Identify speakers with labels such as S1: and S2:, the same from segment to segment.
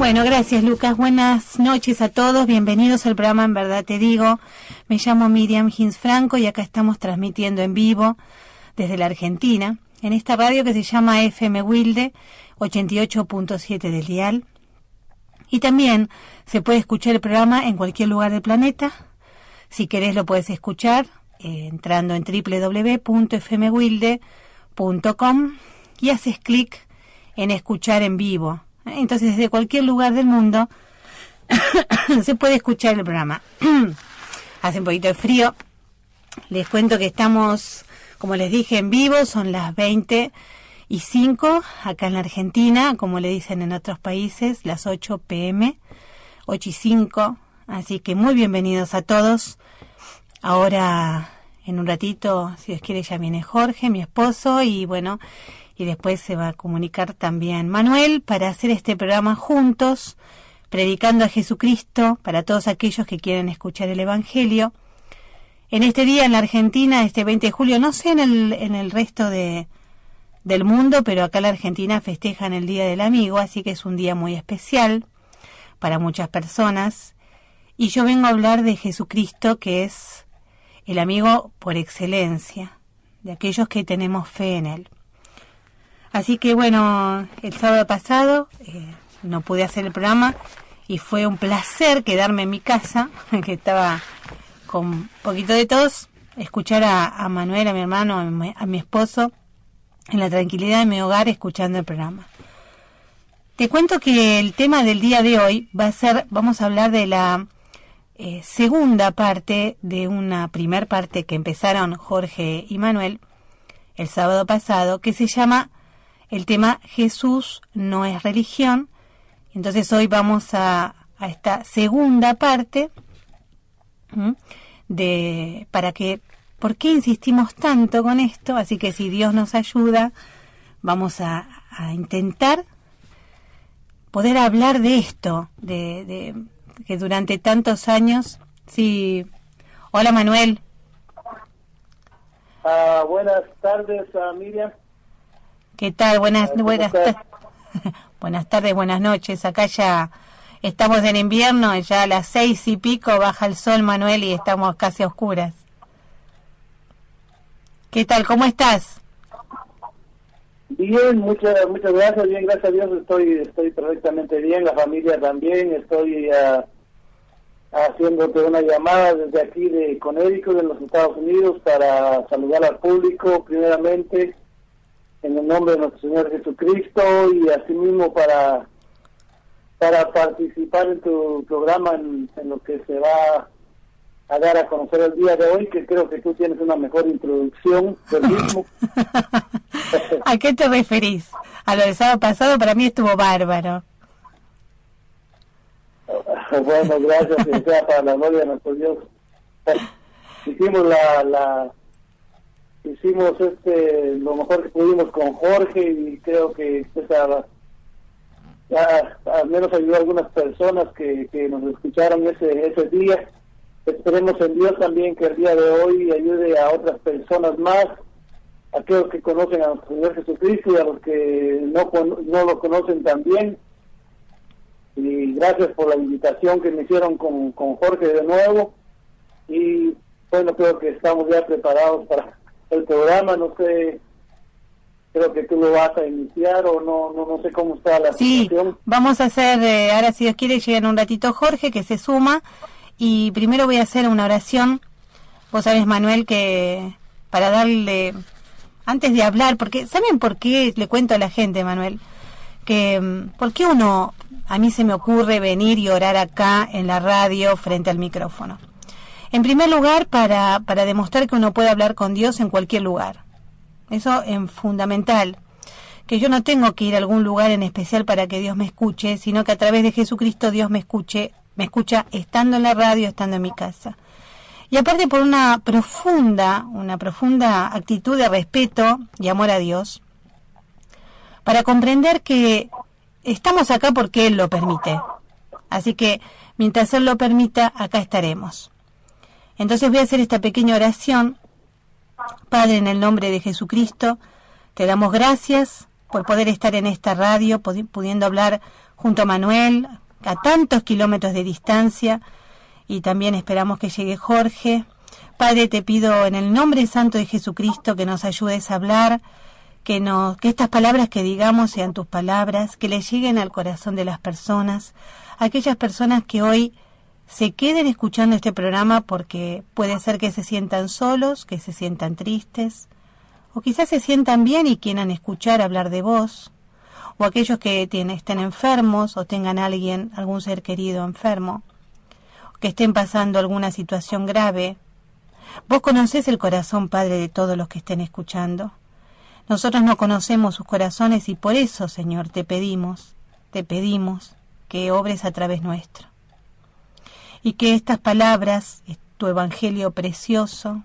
S1: Bueno, gracias Lucas, buenas noches a todos, bienvenidos al programa En Verdad Te Digo. Me llamo Miriam Gins Franco y acá estamos transmitiendo en vivo desde la Argentina, en esta radio que se llama FM Wilde 88.7 del dial. Y también se puede escuchar el programa en cualquier lugar del planeta. Si querés lo puedes escuchar entrando en www.fmwilde.com y haces clic en escuchar en vivo. Entonces desde cualquier lugar del mundo se puede escuchar el programa. Hace un poquito de frío. Les cuento que estamos, como les dije, en vivo. Son las 20:05 acá en la Argentina, como le dicen en otros países, las 8 p.m., 8:05. Así que muy bienvenidos a todos. Ahora, en un ratito, si Dios quiere, ya viene Jorge, mi esposo, y bueno, y después se va a comunicar también Manuel para hacer este programa juntos, predicando a Jesucristo para todos aquellos que quieren escuchar el Evangelio. En este día en la Argentina, este 20 de julio, no sé en el resto del mundo, pero acá en la Argentina festejan el Día del Amigo, así que es un día muy especial para muchas personas. Y yo vengo a hablar de Jesucristo, que es el amigo por excelencia, de aquellos que tenemos fe en Él. Así que bueno, el sábado pasado no pude hacer el programa y fue un placer quedarme en mi casa, que estaba con un poquito de tos, escuchar a Manuel, a mi hermano, a mi esposo, en la tranquilidad de mi hogar escuchando el programa. Te cuento que el tema del día de hoy vamos a hablar de la segunda parte de una primer parte que empezaron Jorge y Manuel el sábado pasado, que se llama el tema Jesús no es religión. Entonces hoy vamos a esta segunda parte ¿por qué insistimos tanto con esto? Así que si Dios nos ayuda, vamos a intentar poder hablar de esto, de que durante tantos años, sí. Hola Manuel.
S2: Buenas tardes, Miriam.
S1: ¿Qué tal? Buenas tardes, buenas noches. Acá ya estamos en invierno, ya a las 6:00 baja el sol, Manuel, y estamos casi a oscuras. ¿Qué tal? ¿Cómo estás?
S2: Bien, muchas gracias. Bien, gracias a Dios estoy perfectamente bien. La familia también. Estoy haciéndote una llamada desde aquí de Connecticut, en los Estados Unidos, para saludar al público primeramente en el nombre de nuestro Señor Jesucristo, y asimismo para participar en tu programa en lo que se va a dar a conocer el día de hoy, que creo que tú tienes una mejor introducción del mismo.
S1: ¿A qué te referís? A lo del sábado pasado, para mí estuvo bárbaro.
S2: Bueno, gracias, que sea para la gloria de nuestro Dios. Hicimos hicimos lo mejor que pudimos con Jorge, y creo que al menos ayudó a algunas personas que nos escucharon ese día. Esperemos en Dios también que el día de hoy ayude a otras personas más, a aquellos que conocen a nuestro Señor Jesucristo y a los que no lo conocen también. Y gracias por la invitación que me hicieron con Jorge de nuevo. Y bueno, creo que estamos ya preparados para el programa. No sé, creo que tú lo vas a iniciar o no sé cómo está la situación.
S1: Sí, vamos a hacer, ahora si Dios quiere, llega en un ratito Jorge, que se suma, y primero voy a hacer una oración. Vos sabés, Manuel, que para darle, antes de hablar, porque ¿saben por qué? Le cuento a la gente, Manuel, que ¿por qué a mí se me ocurre venir y orar acá en la radio frente al micrófono? En primer lugar, para demostrar que uno puede hablar con Dios en cualquier lugar. Eso es fundamental. Que yo no tengo que ir a algún lugar en especial para que Dios me escuche, sino que a través de Jesucristo Dios me escucha estando en la radio, estando en mi casa. Y aparte por una profunda actitud de respeto y amor a Dios, para comprender que estamos acá porque Él lo permite. Así que mientras Él lo permita, acá estaremos. Entonces voy a hacer esta pequeña oración. Padre, en el nombre de Jesucristo, te damos gracias por poder estar en esta radio, pudiendo hablar junto a Manuel a tantos kilómetros de distancia, y también esperamos que llegue Jorge. Padre, te pido en el nombre santo de Jesucristo que nos ayudes a hablar, que estas palabras que digamos sean tus palabras, que le lleguen al corazón de las personas, aquellas personas que hoy se queden escuchando este programa porque puede ser que se sientan solos, que se sientan tristes, o quizás se sientan bien y quieran escuchar hablar de vos, o aquellos que estén enfermos o tengan algún ser querido enfermo, o que estén pasando alguna situación grave. Vos conocés el corazón, Padre, de todos los que estén escuchando. Nosotros no conocemos sus corazones y por eso, Señor, te pedimos que obres a través nuestro. Y que estas palabras, tu evangelio precioso,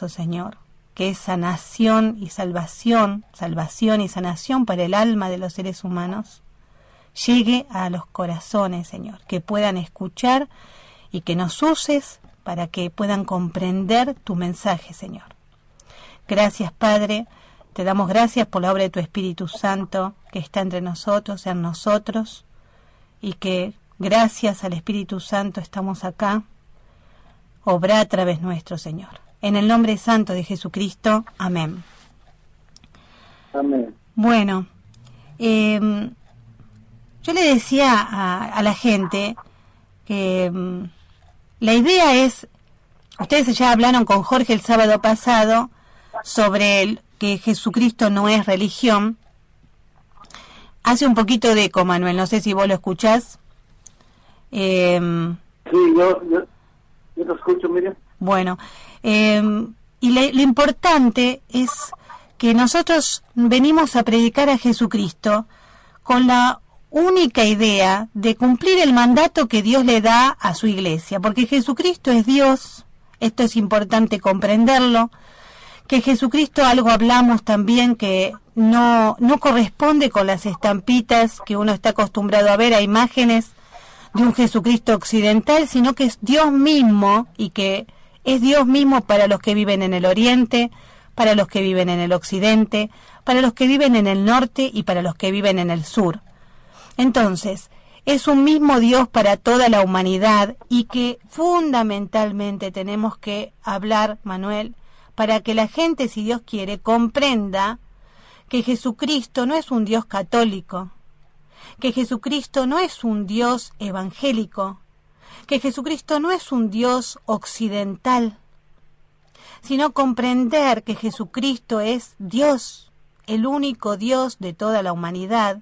S1: Señor, que es sanación y salvación y sanación para el alma de los seres humanos, llegue a los corazones, Señor, que puedan escuchar y que nos uses para que puedan comprender tu mensaje, Señor. Gracias, Padre, te damos gracias por la obra de tu Espíritu Santo que está entre nosotros, en nosotros, y que gracias al Espíritu Santo estamos acá. Obra a través nuestro, Señor. En el nombre santo de Jesucristo. Amén.
S2: Amén.
S1: Bueno, yo le decía a la gente que la idea es, ustedes ya hablaron con Jorge el sábado pasado sobre que Jesucristo no es religión. Hace un poquito de eco, Manuel, no sé si vos lo escuchás.
S2: Sí, yo lo escucho, Miriam.
S1: Bueno, y lo importante es que nosotros venimos a predicar a Jesucristo con la única idea de cumplir el mandato que Dios le da a su iglesia, porque Jesucristo es Dios. Esto es importante comprenderlo, que Jesucristo, algo hablamos también que no corresponde con las estampitas que uno está acostumbrado a ver, a imágenes de un Jesucristo occidental, sino que es Dios mismo, y que es Dios mismo para los que viven en el oriente, para los que viven en el occidente, para los que viven en el norte y para los que viven en el sur. Entonces, es un mismo Dios para toda la humanidad, y que fundamentalmente tenemos que hablar, Manuel, para que la gente, si Dios quiere, comprenda que Jesucristo no es un Dios católico, que Jesucristo no es un Dios evangélico, que Jesucristo no es un Dios occidental, sino comprender que Jesucristo es Dios, el único Dios de toda la humanidad,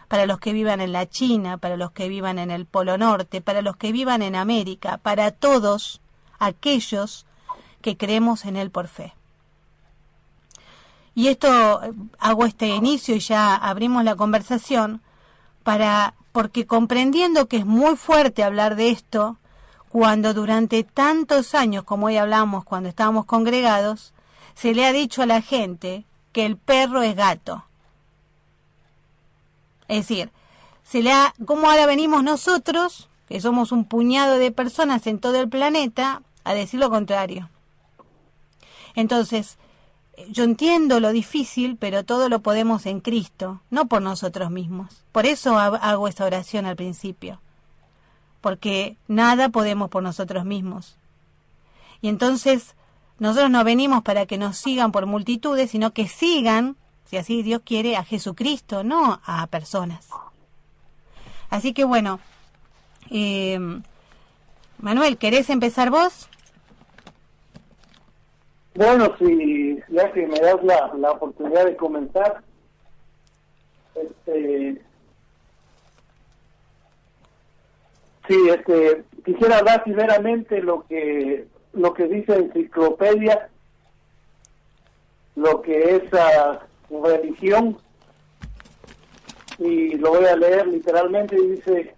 S1: para los que vivan en la China, para los que vivan en el Polo Norte, para los que vivan en América, para todos aquellos que creemos en Él por fe. Y esto, hago este inicio y ya abrimos la conversación, porque comprendiendo que es muy fuerte hablar de esto, cuando durante tantos años, como hoy hablamos cuando estábamos congregados, se le ha dicho a la gente que el perro es gato. Es decir, como ahora venimos nosotros, que somos un puñado de personas en todo el planeta, a decir lo contrario. Entonces, yo entiendo lo difícil, pero todo lo podemos en Cristo, no por nosotros mismos. Por eso hago esta oración al principio, porque nada podemos por nosotros mismos. Y entonces, nosotros no venimos para que nos sigan por multitudes, sino que sigan, si así Dios quiere, a Jesucristo, no a personas. Así que bueno, Manuel, ¿querés empezar vos?
S2: Bueno, si ya que me das la oportunidad de comenzar, quisiera hablar primeramente lo que dice Enciclopedia, lo que es religión, y lo voy a leer literalmente. Dice: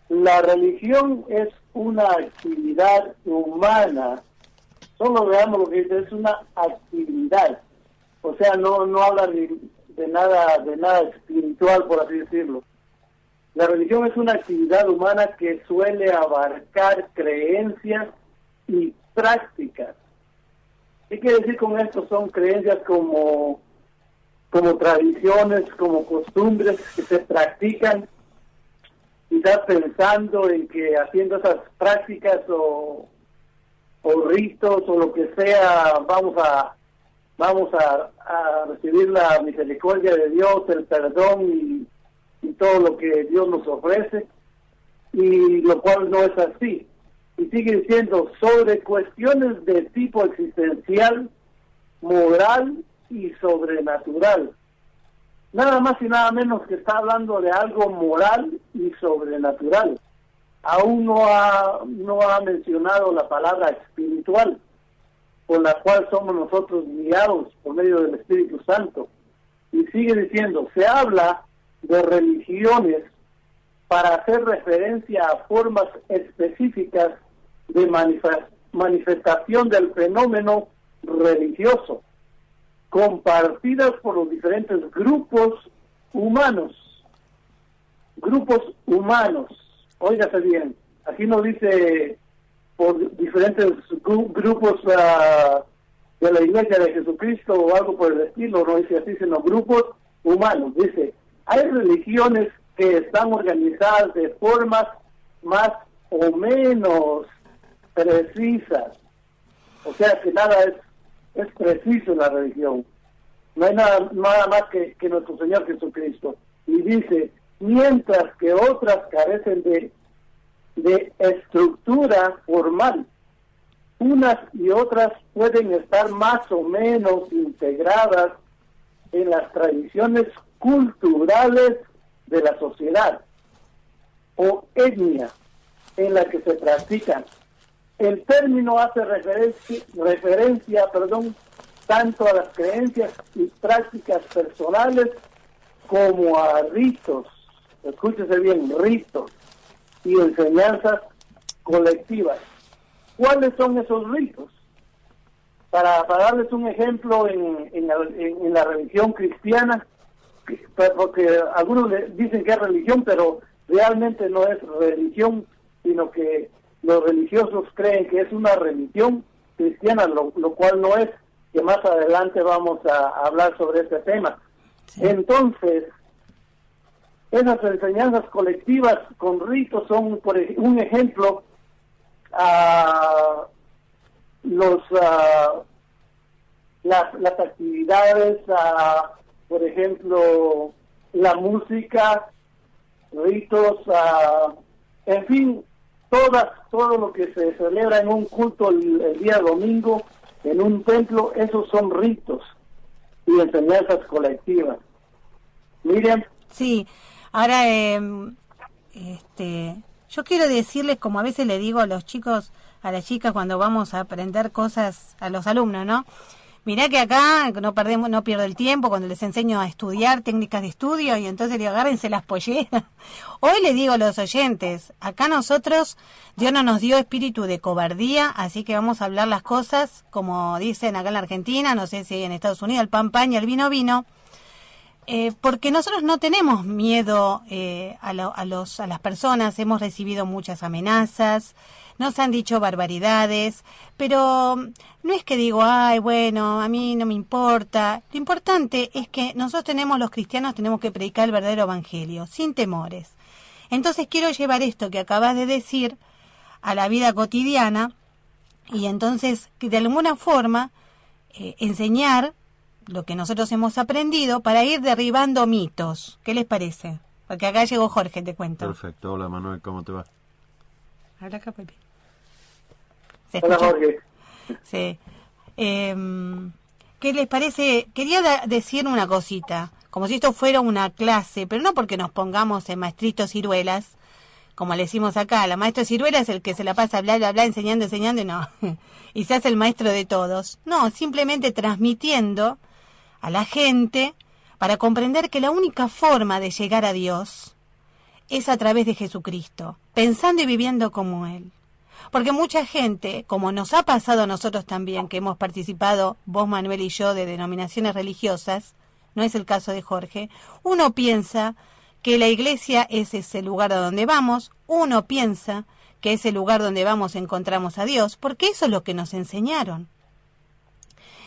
S2: la religión es una actividad humana. Solo veamos lo que dice, es una actividad, o sea, no habla de nada espiritual, por así decirlo. La religión es una actividad humana que suele abarcar creencias y prácticas. ¿Qué quiere decir con esto? Son creencias como como tradiciones, como costumbres que se practican, quizás pensando en que haciendo esas prácticas o ritos o lo que sea, vamos a recibir la misericordia de Dios, el perdón y todo lo que Dios nos ofrece, y lo cual no es así. Y sigue diciendo sobre cuestiones de tipo existencial, moral y sobrenatural. Nada más y nada menos que está hablando de algo moral y sobrenatural. Aún no ha mencionado la palabra espiritual, con la cual somos nosotros guiados por medio del Espíritu Santo. Y sigue diciendo, se habla de religiones para hacer referencia a formas específicas de manifestación del fenómeno religioso, compartidas por los diferentes grupos humanos. Grupos humanos, óigase bien, aquí no dice por diferentes grupos de la Iglesia de Jesucristo o algo por el estilo, no dice así, sino grupos humanos. Dice, hay religiones que están organizadas de formas más o menos precisas, o sea que nada es preciso en la religión, no hay nada más que nuestro Señor Jesucristo. Y dice, mientras que otras carecen de estructura formal, unas y otras pueden estar más o menos integradas en las tradiciones culturales de la sociedad o etnia en la que se practican. El término hace referencia, tanto a las creencias y prácticas personales como a ritos, escúchese bien, ritos y enseñanzas colectivas. ¿Cuáles son esos ritos? Para darles un ejemplo en la religión cristiana, porque algunos dicen que es religión, pero realmente no es religión, sino que los religiosos creen que es una religión cristiana, lo cual no es, que más adelante vamos a hablar sobre este tema. Sí. Entonces, esas enseñanzas colectivas con ritos son, por un ejemplo, las actividades, por ejemplo, la música, ritos, en fin, todo lo que se celebra en un culto el día domingo en un templo, esos son ritos y enseñanzas colectivas. Miriam.
S1: Sí, ahora yo quiero decirles, como a veces le digo a los chicos, a las chicas cuando vamos a aprender cosas a los alumnos, ¿no? Mirá que acá no pierdo el tiempo cuando les enseño a estudiar técnicas de estudio, y entonces le digo, agárrense las polleras. Hoy les digo a los oyentes, acá nosotros, Dios no nos dio espíritu de cobardía, así que vamos a hablar las cosas como dicen acá en la Argentina, no sé si en Estados Unidos, el pan pan y el vino vino, porque nosotros no tenemos miedo a las personas, hemos recibido muchas amenazas, nos han dicho barbaridades, pero no es que digo, ay, bueno, a mí no me importa. Lo importante es que nosotros los cristianos tenemos que predicar el verdadero evangelio, sin temores. Entonces quiero llevar esto que acabas de decir a la vida cotidiana, y entonces que de alguna forma enseñar lo que nosotros hemos aprendido para ir derribando mitos. ¿Qué les parece? Porque acá llegó Jorge, te cuento.
S3: Perfecto. Hola, Manuel, ¿cómo te va?
S1: Habla acá, Pepe.
S2: Hola, Jorge.
S1: Sí. ¿Qué les parece? Quería decir una cosita, como si esto fuera una clase, pero no porque nos pongamos en maestritos ciruelas, como le decimos acá. La maestra ciruela es el que se la pasa bla, bla, bla, enseñando, y no. Y se hace el maestro de todos. No, simplemente transmitiendo a la gente para comprender que la única forma de llegar a Dios es a través de Jesucristo, pensando y viviendo como Él. Porque mucha gente, como nos ha pasado a nosotros también, que hemos participado, vos, Manuel y yo, de denominaciones religiosas, no es el caso de Jorge, uno piensa que la iglesia es ese lugar a donde vamos, uno piensa que ese lugar donde vamos encontramos a Dios, porque eso es lo que nos enseñaron.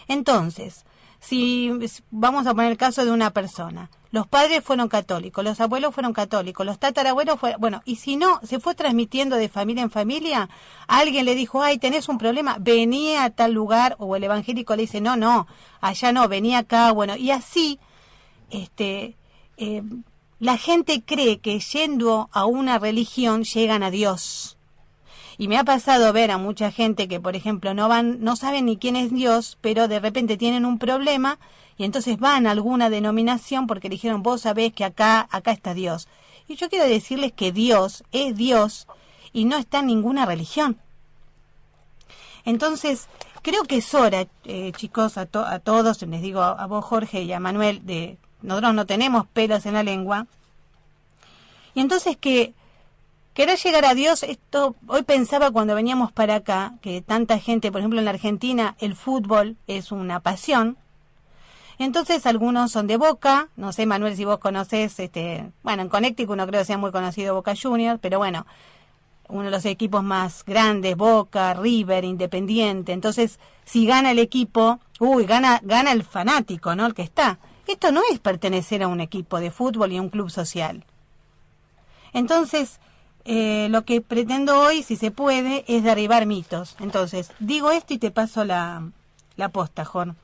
S1: Entonces, si vamos a poner el caso de una persona, los padres fueron católicos, los abuelos fueron católicos, los tatarabuelos fueron, bueno, y si no, se fue transmitiendo de familia en familia, alguien le dijo, ay, tenés un problema, venía a tal lugar, o el evangélico le dice, no, allá no, venía acá, bueno, y así, la gente cree que yendo a una religión llegan a Dios. Y me ha pasado ver a mucha gente que, por ejemplo, no saben ni quién es Dios, pero de repente tienen un problema y entonces van a alguna denominación porque le dijeron, vos sabés que acá está Dios. Y yo quiero decirles que Dios es Dios y no está en ninguna religión. Entonces, creo que es hora, chicos, a todos, les digo a vos, Jorge, y a Manuel, nosotros no tenemos pelos en la lengua. Y entonces querer llegar a Dios, hoy pensaba cuando veníamos para acá, que tanta gente, por ejemplo en la Argentina, el fútbol es una pasión. Entonces algunos son de Boca, no sé Manuel si vos conocés, bueno, en Connecticut no creo que sea muy conocido Boca Juniors, pero bueno, uno de los equipos más grandes, Boca, River, Independiente. Entonces, si gana el equipo, gana el fanático, ¿no? El que está. Esto no es pertenecer a un equipo de fútbol y a un club social. Entonces, lo que pretendo hoy, si se puede, es derribar mitos. Entonces, digo esto y te paso la posta, Jorge.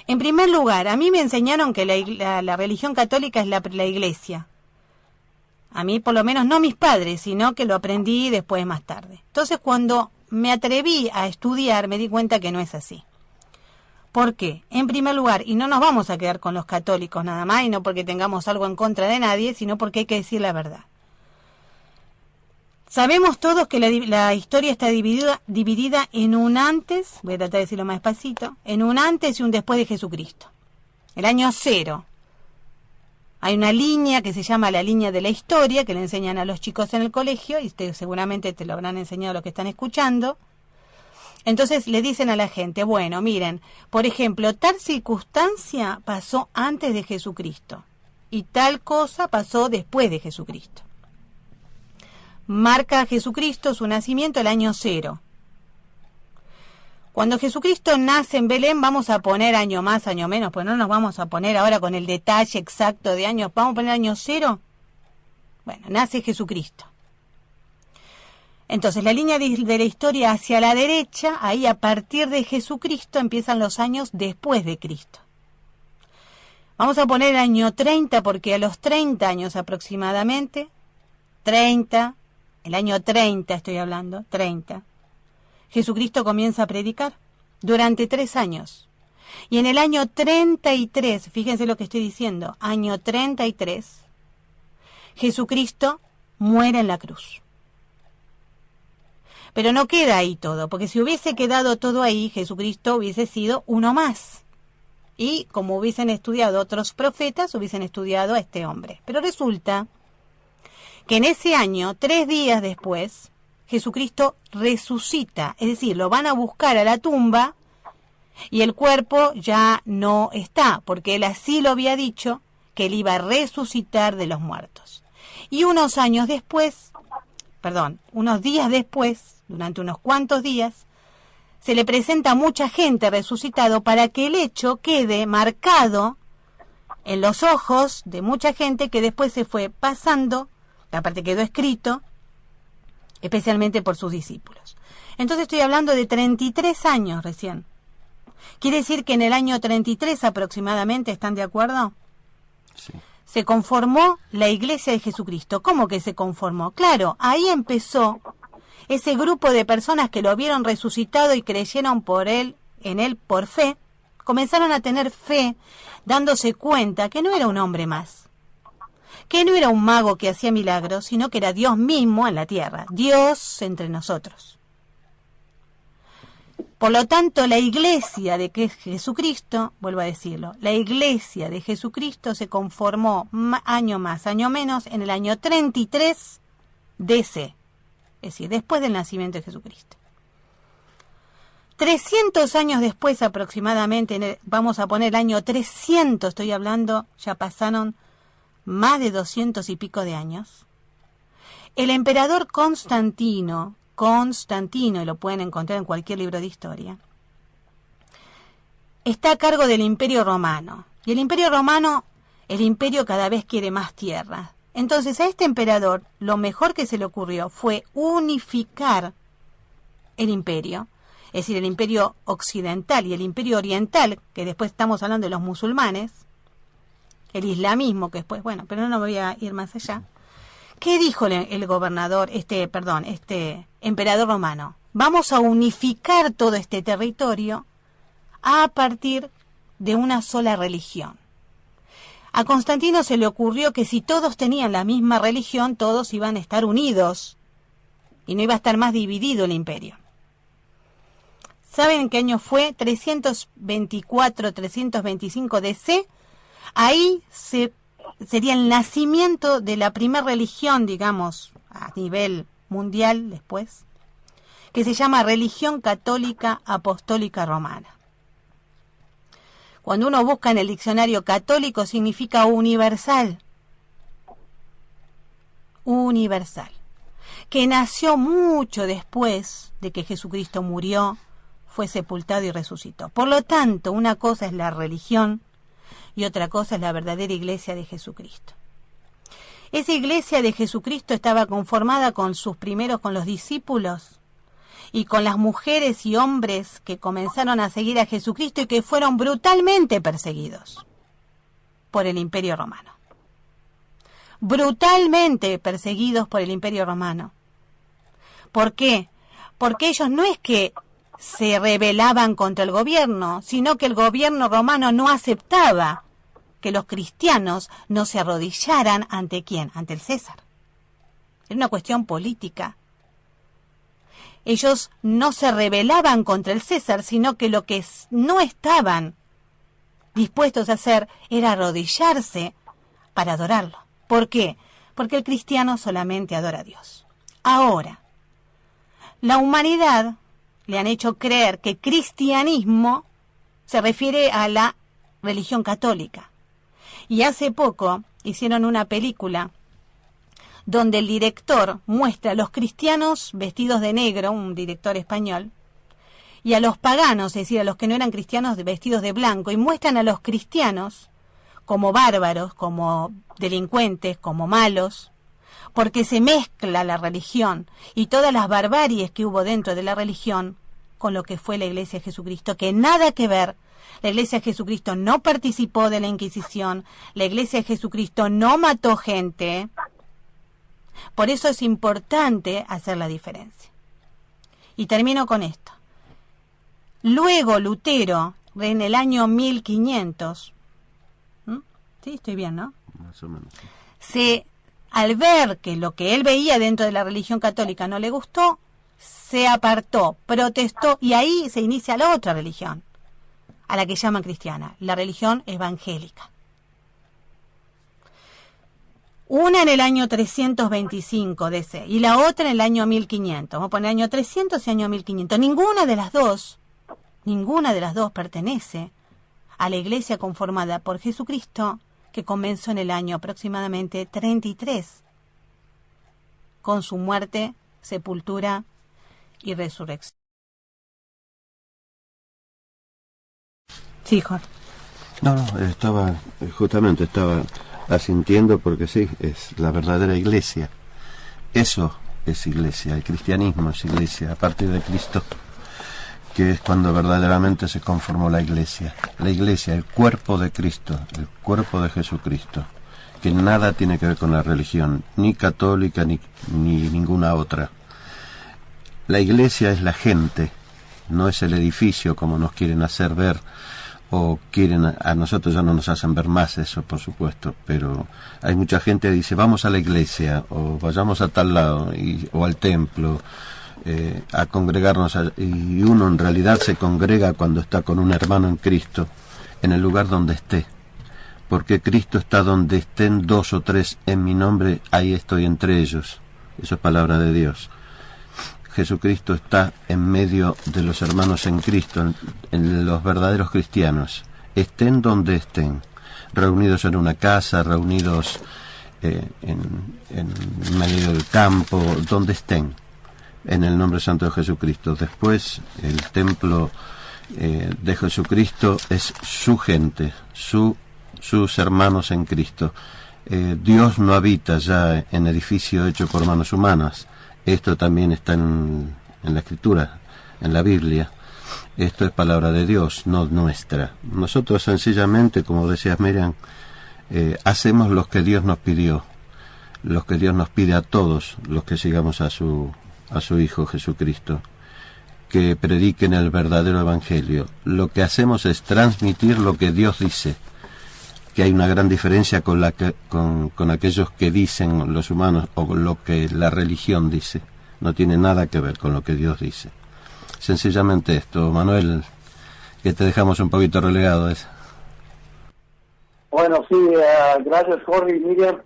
S1: En primer lugar, a mí me enseñaron que la religión católica es la iglesia. A mí, por lo menos, no mis padres, sino que lo aprendí después más tarde. Entonces, cuando me atreví a estudiar, me di cuenta que no es así. ¿Por qué? En primer lugar, y no nos vamos a quedar con los católicos nada más, y no porque tengamos algo en contra de nadie, sino porque hay que decir la verdad. Sabemos todos que la historia está dividida en un antes, voy a tratar de decirlo más despacito, en un antes y un después de Jesucristo. El año 0. Hay una línea que se llama la línea de la historia, que le enseñan a los chicos en el colegio, y seguramente te lo habrán enseñado los que están escuchando. Entonces le dicen a la gente, bueno, miren, por ejemplo, tal circunstancia pasó antes de Jesucristo, y tal cosa pasó después de Jesucristo. Marca a Jesucristo su nacimiento el año 0. Cuando Jesucristo nace en Belén, vamos a poner año más, año menos, pues no nos vamos a poner ahora con el detalle exacto de años. ¿Vamos a poner año 0? Bueno, nace Jesucristo. Entonces, la línea de la historia hacia la derecha, ahí a partir de Jesucristo empiezan los años después de Cristo. Vamos a poner el año 30 porque a los 30 años aproximadamente, el año 30 estoy hablando, 30, Jesucristo comienza a predicar durante 3 años. Y en el año 33, fíjense lo que estoy diciendo, año 33, Jesucristo muere en la cruz. Pero no queda ahí todo, porque si hubiese quedado todo ahí, Jesucristo hubiese sido uno más. Y como hubiesen estudiado otros profetas, hubiesen estudiado a este hombre. Pero resulta que en ese año, 3 días después, Jesucristo resucita, es decir, lo van a buscar a la tumba y el cuerpo ya no está, porque él así lo había dicho, que él iba a resucitar de los muertos. Y unos días después, durante unos cuantos días, se le presenta a mucha gente resucitado para que el hecho quede marcado en los ojos de mucha gente que después se fue pasando, aparte quedó escrito, especialmente por sus discípulos. Entonces estoy hablando de 33 años recién. Quiere decir que en el año 33 aproximadamente, ¿están de acuerdo?
S3: Sí.
S1: Se conformó la Iglesia de Jesucristo. ¿Cómo que se conformó? Claro, ahí empezó ese grupo de personas que lo vieron resucitado y creyeron en él por fe. Comenzaron a tener fe, dándose cuenta que no era un hombre más, que no era un mago que hacía milagros, sino que era Dios mismo en la tierra, Dios entre nosotros. Por lo tanto, la iglesia de Jesucristo, vuelvo a decirlo, la iglesia de Jesucristo se conformó año más, año menos, en el año 33 DC, es decir, después del nacimiento de Jesucristo. 300 años después aproximadamente, vamos a poner el año 300, estoy hablando, ya pasaron más de 200 y pico de años, el emperador Constantino, y lo pueden encontrar en cualquier libro de historia, está a cargo del Imperio Romano. Y el Imperio Romano, el imperio cada vez quiere más tierras. Entonces a este emperador lo mejor que se le ocurrió fue unificar el imperio, es decir, el imperio occidental y el imperio oriental, que después estamos hablando de los musulmanes, el islamismo, que después, bueno, pero no me voy a ir más allá. ¿Qué dijo el gobernador, este emperador romano? Vamos a unificar todo este territorio a partir de una sola religión. A Constantino se le ocurrió que si todos tenían la misma religión, todos iban a estar unidos y no iba a estar más dividido el imperio. ¿Saben en qué año fue? 324, 325 DC. Ahí sería el nacimiento de la primera religión, digamos, a nivel mundial después, que se llama Religión Católica Apostólica Romana. Cuando uno busca en el diccionario católico significa universal. Universal. Que nació mucho después de que Jesucristo murió, fue sepultado y resucitó. Por lo tanto, una cosa es la religión y otra cosa es la verdadera iglesia de Jesucristo. Esa iglesia de Jesucristo estaba conformada con los discípulos y con las mujeres y hombres que comenzaron a seguir a Jesucristo y que fueron brutalmente perseguidos por el Imperio Romano. Brutalmente perseguidos por el Imperio Romano. ¿Por qué? Porque ellos no es que se rebelaban contra el gobierno, sino que el gobierno romano no aceptaba que los cristianos no se arrodillaran ante ¿quién? Ante el César. Era una cuestión política. Ellos no se rebelaban contra el César, sino que lo que no estaban dispuestos a hacer era arrodillarse para adorarlo. ¿Por qué? Porque el cristiano solamente adora a Dios. Ahora, la humanidad le han hecho creer que cristianismo se refiere a la religión católica. Y hace poco hicieron una película donde el director muestra a los cristianos vestidos de negro, un director español, y a los paganos, es decir, a los que no eran cristianos vestidos de blanco, y muestran a los cristianos como bárbaros, como delincuentes, como malos, porque se mezcla la religión y todas las barbaries que hubo dentro de la religión con lo que fue la Iglesia de Jesucristo, que nada que ver. La Iglesia de Jesucristo no participó de la Inquisición, la Iglesia de Jesucristo no mató gente. Por eso es importante hacer la diferencia. Y termino con esto. Luego Lutero, en el año 1500, ¿sí? Estoy bien, ¿no?
S3: Más o menos. Sí.
S1: Al ver que lo que él veía dentro de la religión católica no le gustó, se apartó, protestó, y ahí se inicia la otra religión, a la que llaman cristiana, la religión evangélica. Una en el año 325 DC y la otra en el año 1500. Vamos a poner año 300 y año 1500. Ninguna de las dos pertenece a la iglesia conformada por Jesucristo, que comenzó en el año aproximadamente 33, con su muerte, sepultura y resurrección. Sí, Jorge.
S3: No, estaba asintiendo porque sí, es la verdadera iglesia. Eso es iglesia, el cristianismo es iglesia, a partir de Cristo, que es cuando verdaderamente se conformó la iglesia. La iglesia, el cuerpo de Cristo, el cuerpo de Jesucristo, que nada tiene que ver con la religión, ni católica ni ninguna otra. La iglesia es la gente, no es el edificio como nos quieren hacer ver, o quieren, a nosotros ya no nos hacen ver más eso, por supuesto, pero hay mucha gente que dice vamos a la iglesia, o vayamos a tal lado, o al templo, a congregarnos, y uno en realidad se congrega cuando está con un hermano en Cristo, en el lugar donde esté, porque Cristo está donde estén 2 o 3 en mi nombre, ahí estoy entre ellos. Eso es palabra de Dios. Jesucristo está en medio de los hermanos en Cristo, en los verdaderos cristianos, estén donde estén, reunidos en una casa, reunidos en medio del campo, donde estén, en el nombre santo de Jesucristo. Después el templo de Jesucristo es su gente, sus hermanos en Cristo. Dios no habita ya en edificio hecho por manos humanas. Esto también está en la Escritura, en la Biblia. Esto es palabra de Dios, no nuestra. Nosotros sencillamente, como decías Miriam, hacemos lo que Dios nos pidió, lo que Dios nos pide a todos los que sigamos a su Hijo Jesucristo, que prediquen el verdadero evangelio. Lo que hacemos es transmitir lo que Dios dice, que hay una gran diferencia con aquellos que dicen los humanos o lo que la religión dice. No tiene nada que ver con lo que Dios dice. Sencillamente esto, Manuel, que te dejamos un poquito relegado a eso.
S2: Bueno, sí, gracias Jorge y Miriam.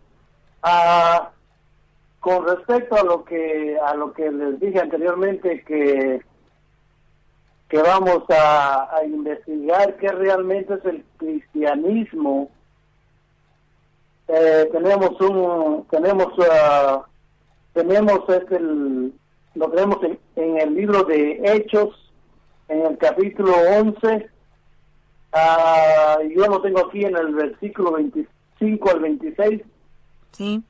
S2: Con respecto a lo que les dije anteriormente, que vamos a investigar qué realmente es el cristianismo, lo tenemos en el libro de Hechos, en el capítulo 11. Yo lo tengo aquí en el versículo 25 al 26.
S1: Sí.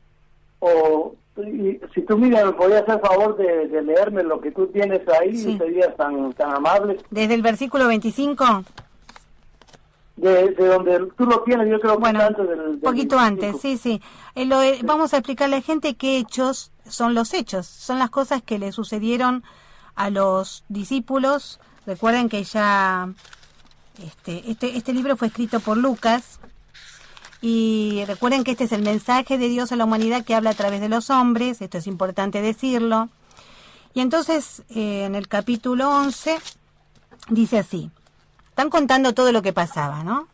S2: Y si tú, Miriam, me podías hacer favor de leerme lo que tú tienes ahí, sí. Serías tan amable.
S1: ¿Desde el versículo 25?
S2: De donde tú lo tienes, yo creo que antes del
S1: poquito 25. Antes, sí.
S2: Sí.
S1: Vamos a explicarle a la gente qué hechos son los hechos. Son las cosas que le sucedieron a los discípulos. Recuerden que ya este libro fue escrito por Lucas. Y recuerden que este es el mensaje de Dios a la humanidad que habla a través de los hombres. Esto es importante decirlo. Y entonces, en el capítulo 11, dice así. Están contando todo lo que pasaba, ¿no?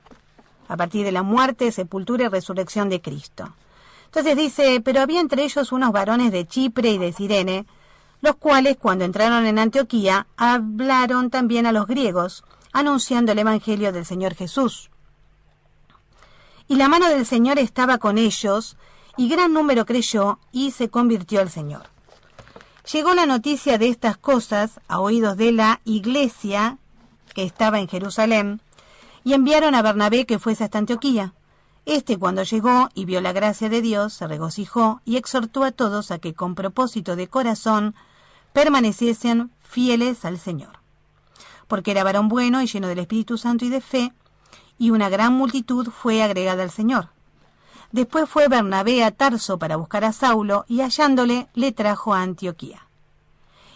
S1: A partir de la muerte, sepultura y resurrección de Cristo. Entonces dice, pero había entre ellos unos varones de Chipre y de Cirene, los cuales, cuando entraron en Antioquía, hablaron también a los griegos, anunciando el evangelio del Señor Jesús. Y la mano del Señor estaba con ellos, y gran número creyó y se convirtió al Señor. Llegó la noticia de estas cosas a oídos de la iglesia que estaba en Jerusalén, y enviaron a Bernabé que fuese hasta Antioquía. Cuando llegó y vio la gracia de Dios, se regocijó y exhortó a todos a que con propósito de corazón permaneciesen fieles al Señor. Porque era varón bueno y lleno del Espíritu Santo y de fe, y una gran multitud fue agregada al Señor. Después fue Bernabé a Tarso para buscar a Saulo, y hallándole, le trajo a Antioquía.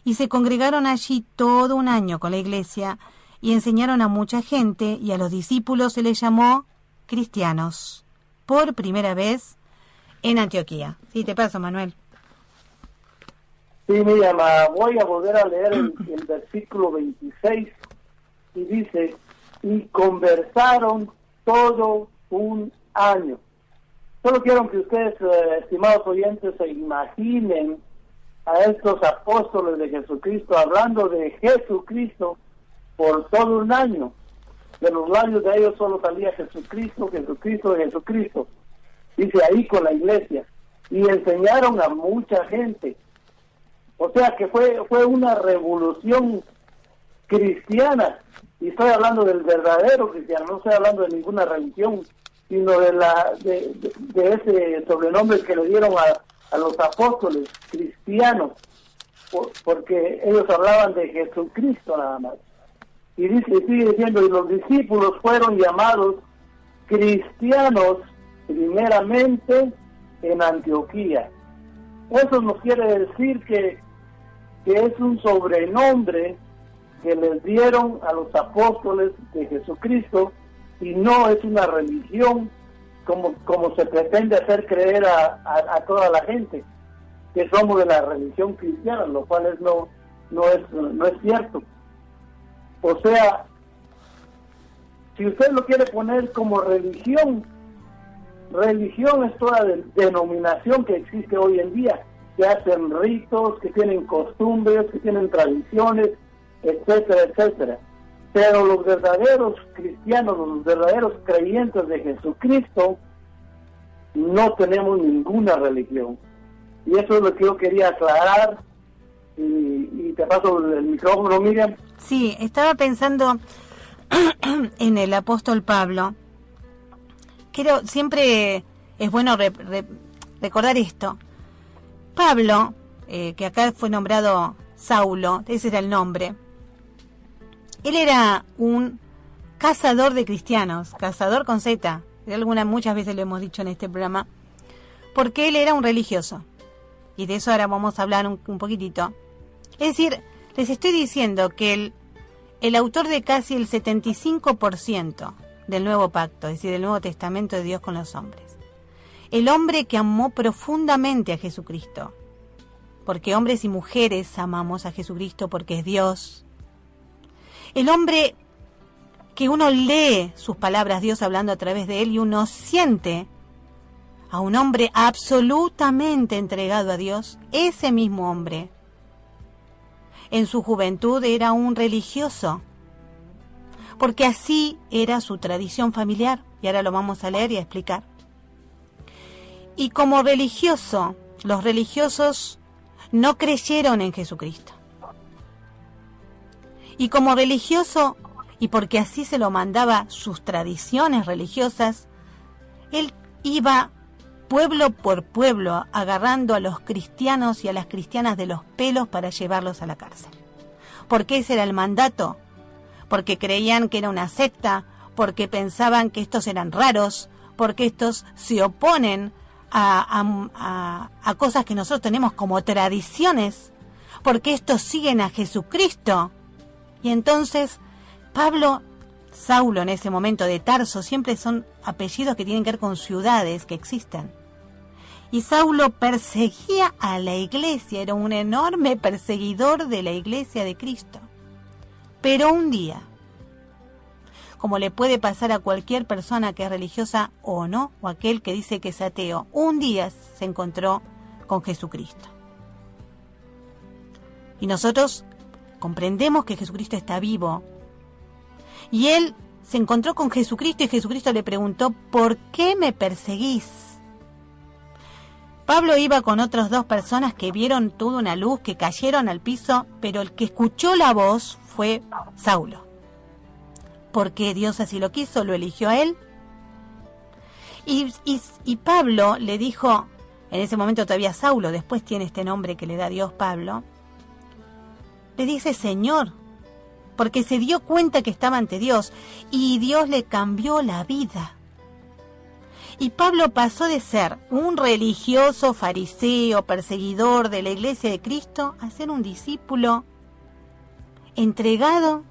S1: Y se congregaron allí todo un año con la iglesia, y enseñaron a mucha gente, y a los discípulos se les llamó cristianos, por primera vez en Antioquía. Sí, te paso, Manuel.
S2: Sí, Miriam, voy a volver a leer el versículo 26, y dice, y conversaron todo un año. Solo quiero que ustedes, estimados oyentes, se imaginen a estos apóstoles de Jesucristo hablando de Jesucristo por todo un año. De los labios de ellos solo salía Jesucristo, Jesucristo, Jesucristo. Dice ahí con la iglesia. Y enseñaron a mucha gente. O sea que fue una revolución cristiana. Y estoy hablando del verdadero cristiano, no estoy hablando de ninguna religión, sino de ese sobrenombre que le dieron a los apóstoles cristianos, porque ellos hablaban de Jesucristo nada más. Y sigue diciendo, y los discípulos fueron llamados cristianos primeramente en Antioquía. Eso nos quiere decir que es un sobrenombre que les dieron a los apóstoles de Jesucristo, y no es una religión como se pretende hacer creer a toda la gente, que somos de la religión cristiana, lo cual no es cierto. O sea, si usted lo quiere poner como religión es toda denominación que existe hoy en día, que hacen ritos, que tienen costumbres, que tienen tradiciones, etcétera, etcétera. Pero los verdaderos cristianos, los verdaderos creyentes de Jesucristo, no tenemos ninguna religión. Y eso es lo que yo quería aclarar. Y te paso el micrófono, Miriam.
S1: Sí, estaba pensando, en el apóstol Pablo, siempre es bueno recordar esto. Pablo, que acá fue nombrado Saulo, ese era el nombre, él era un cazador de cristianos, cazador con Z, muchas veces lo hemos dicho en este programa, porque él era un religioso, y de eso ahora vamos a hablar un poquitito. Es decir, les estoy diciendo que el autor de casi el 75% del Nuevo Pacto, es decir, del Nuevo Testamento de Dios con los hombres, el hombre que amó profundamente a Jesucristo, porque hombres y mujeres amamos a Jesucristo porque es Dios, el hombre que uno lee sus palabras, Dios hablando a través de él, y uno siente a un hombre absolutamente entregado a Dios, ese mismo hombre en su juventud era un religioso, porque así era su tradición familiar, y ahora lo vamos a leer y a explicar. Y como religioso, los religiosos no creyeron en Jesucristo. Y como religioso, y porque así se lo mandaba sus tradiciones religiosas, él iba pueblo por pueblo, agarrando a los cristianos y a las cristianas de los pelos para llevarlos a la cárcel. Porque ese era el mandato, porque creían que era una secta, porque pensaban que estos eran raros, porque estos se oponen a cosas que nosotros tenemos como tradiciones, porque estos siguen a Jesucristo. Y entonces Saulo en ese momento de Tarso, siempre son apellidos que tienen que ver con ciudades que existen. Y Saulo perseguía a la iglesia, era un enorme perseguidor de la iglesia de Cristo. Pero un día, como le puede pasar a cualquier persona que es religiosa o no, o aquel que dice que es ateo, un día se encontró con Jesucristo. Y nosotros comprendemos que Jesucristo está vivo. Y él se encontró con Jesucristo y Jesucristo le preguntó, ¿por qué me perseguís? Pablo iba con otras 2 personas que vieron toda una luz, que cayeron al piso, pero el que escuchó la voz fue Saulo. Porque Dios así lo quiso, lo eligió a él. Y Pablo le dijo, en ese momento todavía Saulo, después tiene este nombre que le da Dios Pablo, le dice Señor, porque se dio cuenta que estaba ante Dios y Dios le cambió la vida. Y Pablo pasó de ser un religioso, fariseo, perseguidor de la iglesia de Cristo a ser un discípulo entregado